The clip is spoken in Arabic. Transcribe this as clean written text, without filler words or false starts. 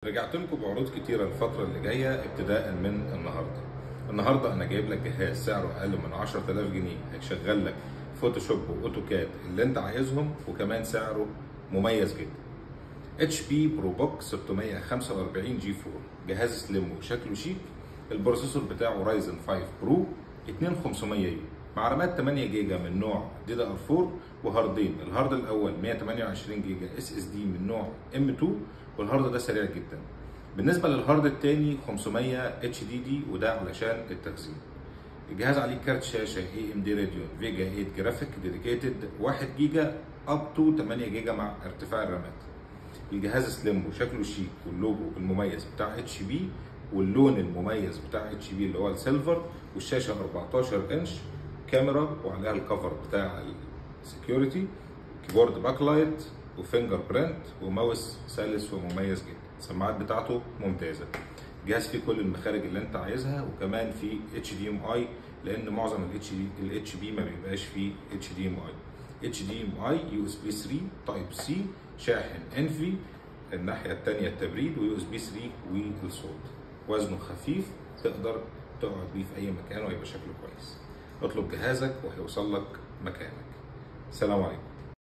رجعت لكم بعروض كتيرة الفترة اللي جاية ابتداء من النهارده انا جايب لك جهاز سعره اقل من 10000 جنيه هيشغل لك فوتوشوب واوتوكاد اللي انت عايزهم، وكمان سعره مميز جدا. اتش بي برو بوك 645 جي 4، جهاز سليم وشكله شيك. البروسيسور بتاعه رايزن 5 برو 2500 يو مع رامات 8 جيجا من نوع دي دي ار 4 وهاردين. الهارد الاول 128 جيجا اس اس دي من نوع ام 2 والهارد ده سريع جدا. بالنسبه للهارد الثاني 500 اتش دي دي وده علشان التخزين. الجهاز عليه كارت شاشه اي ام دي راديون فيجا 8 جرافيك ديديكيتد 1 جيجا اب تو 8 جيجا مع ارتفاع الرامات. الجهاز سليم وشكله شيك واللوجو المميز بتاع اتش بي واللون المميز بتاع اتش بي اللي هو السيلفر، والشاشه 14 انش، كاميرا وعليها الكفر بتاع السكيورتي، كيبورد باك لايت وفينجر برنت وماوس سلس ومميز جدا. السماعات بتاعته ممتازه. الجهاز فيه كل المخارج اللي انت عايزها، وكمان فيه اتش دي ام اي لان معظم الاتش بي ما بيبقاش فيه اتش دي ام اي. اتش دي ام اي يو اس بي 3 تايب سي، شاحن انفي، الناحيه الثانيه التبريد، ويو اس بي 3 والصوت. وزنه خفيف تقدر تقعد بيه في اي مكان ويبقى شكله كويس. اطلب جهازك وهيوصل لك مكانك. سلام عليكم.